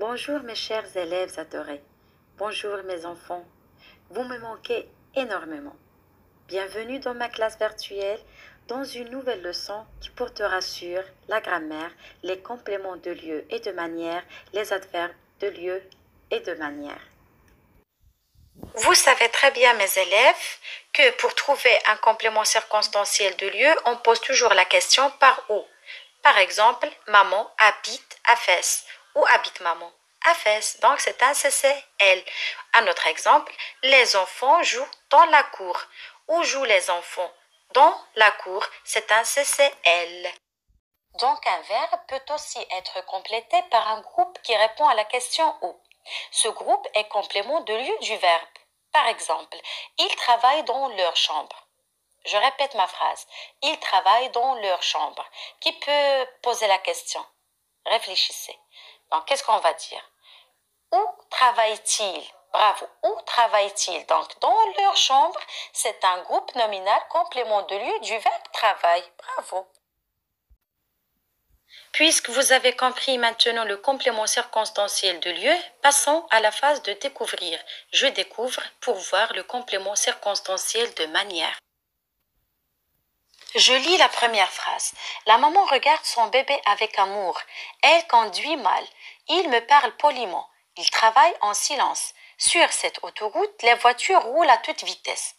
Bonjour mes chers élèves adorés. Bonjour mes enfants. Vous me manquez énormément. Bienvenue dans ma classe virtuelle dans une nouvelle leçon qui portera sur la grammaire, les compléments de lieu et de manière, les adverbes de lieu et de manière. Vous savez très bien mes élèves que pour trouver un complément circonstanciel de lieu, on pose toujours la question par où. Par exemple, maman habite à Fès. Où habite maman? À Fès. Donc c'est un CCL. Un autre exemple, les enfants jouent dans la cour. Où jouent les enfants? Dans la cour. C'est un CCL. Donc un verbe peut aussi être complété par un groupe qui répond à la question où. Ce groupe est complément de lieu du verbe. Par exemple, ils travaillent dans leur chambre. Je répète ma phrase. Ils travaillent dans leur chambre. Qui peut poser la question? Réfléchissez. Donc, qu'est-ce qu'on va dire? Où travaillent-ils? Bravo. Où travaillent-ils? Donc, dans leur chambre, c'est un groupe nominal complément de lieu du verbe travail. Bravo. Puisque vous avez compris maintenant le complément circonstanciel de lieu, passons à la phase de découvrir. Je découvre pour voir le complément circonstanciel de manière. Je lis la première phrase. La maman regarde son bébé avec amour. Elle conduit mal. Il me parle poliment. Il travaille en silence. Sur cette autoroute, les voitures roulent à toute vitesse.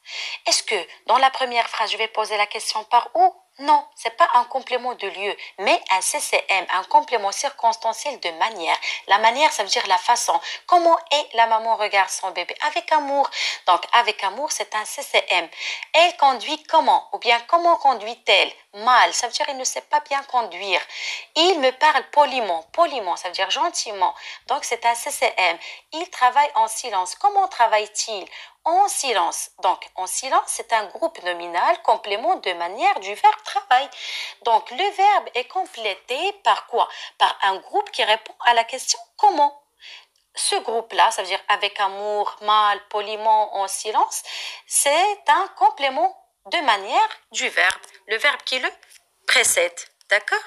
Est-ce que dans la première phrase, je vais poser la question par où? Non, c'est pas un complément de lieu, mais un CCM, un complément circonstanciel de manière. La manière, ça veut dire la façon. Comment est la maman regarde son bébé? Avec amour. Donc, avec amour, c'est un CCM. Elle conduit comment? Ou bien, comment conduit-elle? Mal, ça veut dire il ne sait pas bien conduire. Il me parle poliment. Poliment, ça veut dire gentiment. Donc, c'est un CCM. Il travaille en silence. Comment travaille-t-il? En silence. Donc, en silence, c'est un groupe nominal complément de manière du verbe travail. Donc, le verbe est complété par quoi? Par un groupe qui répond à la question comment. Ce groupe-là, ça veut dire avec amour, mal, poliment, en silence, c'est un complément de manière du verbe. Le verbe qui le précède. D'accord?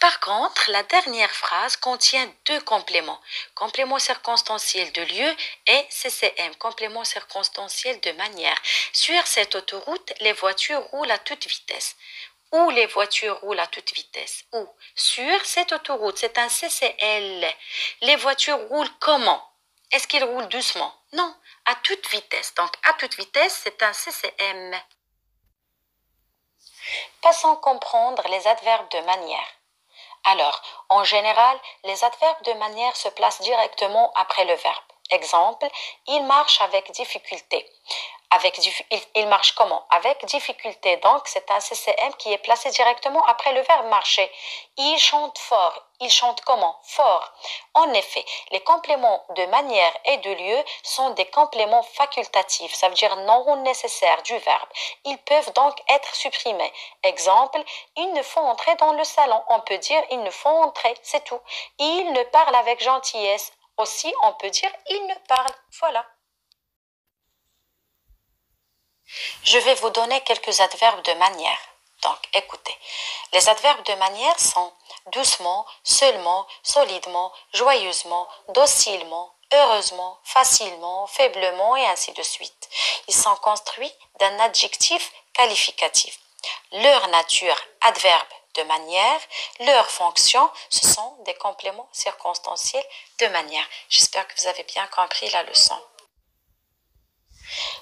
Par contre, la dernière phrase contient deux compléments. Complément circonstanciel de lieu et CCM, complément circonstanciel de manière. Sur cette autoroute, les voitures roulent à toute vitesse. Où les voitures roulent à toute vitesse? Où? Sur cette autoroute, c'est un CCL. Les voitures roulent comment? Est-ce qu'ils roulent doucement? Non, à toute vitesse. Donc, à toute vitesse, c'est un CCM. Passons comprendre les adverbes de manière. Alors, en général, les adverbes de manière se placent directement après le verbe. Exemple, il marche avec difficulté. Il marche comment? Avec difficulté. Donc, c'est un CCM qui est placé directement après le verbe marcher. Il chante fort. Il chante comment? Fort. En effet, les compléments de manière et de lieu sont des compléments facultatifs, ça veut dire non nécessaires du verbe. Ils peuvent donc être supprimés. Exemple, il ne faut entrer dans le salon. On peut dire il ne faut entrer, c'est tout. Il ne parle avec gentillesse. Aussi, on peut dire il ne parle. Voilà. Je vais vous donner quelques adverbes de manière. Donc, écoutez. Les adverbes de manière sont doucement, seulement, solidement, joyeusement, docilement, heureusement, facilement, faiblement et ainsi de suite. Ils sont construits d'un adjectif qualificatif. Leur nature, adverbe de manière, leur fonction, ce sont des compléments circonstanciels de manière. J'espère que vous avez bien compris la leçon.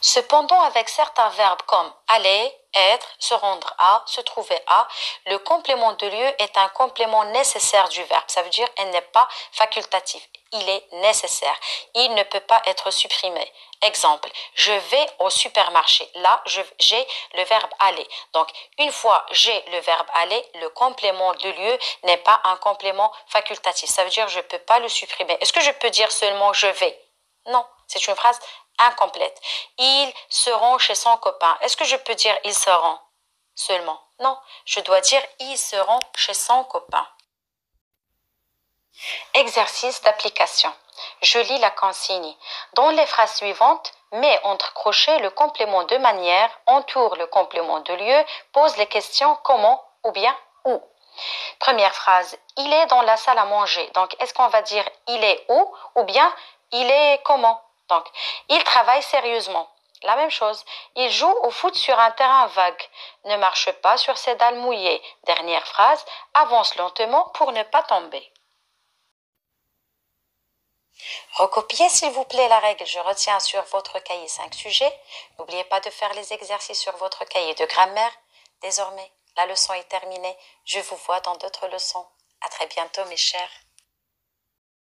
Cependant, avec certains verbes comme aller, être, se rendre à, se trouver à, le complément de lieu est un complément nécessaire du verbe. Ça veut dire il n'est pas facultatif. Il est nécessaire. Il ne peut pas être supprimé. Exemple, je vais au supermarché. Là, j'ai le verbe aller. Donc, une fois j'ai le verbe aller, le complément de lieu n'est pas un complément facultatif. Ça veut dire je ne peux pas le supprimer. Est-ce que je peux dire seulement je vais? Non, c'est une phrase incomplète. Ils seront chez son copain. Est-ce que je peux dire ils seront seulement? Non, je dois dire ils seront chez son copain. Exercice d'application. Je lis la consigne. Dans les phrases suivantes, mets entre crochets le complément de manière, entoure le complément de lieu, pose les questions comment ou bien où. Première phrase, il est dans la salle à manger. Donc, est-ce qu'on va dire il est où ou bien il est comment? Donc, il travaille sérieusement. La même chose. Il joue au foot sur un terrain vague. Ne marche pas sur ses dalles mouillées. Dernière phrase, avance lentement pour ne pas tomber. Recopiez s'il vous plaît la règle. Je retiens sur votre cahier 5 sujets. N'oubliez pas de faire les exercices sur votre cahier de grammaire. Désormais, la leçon est terminée. Je vous vois dans d'autres leçons. À très bientôt mes chers.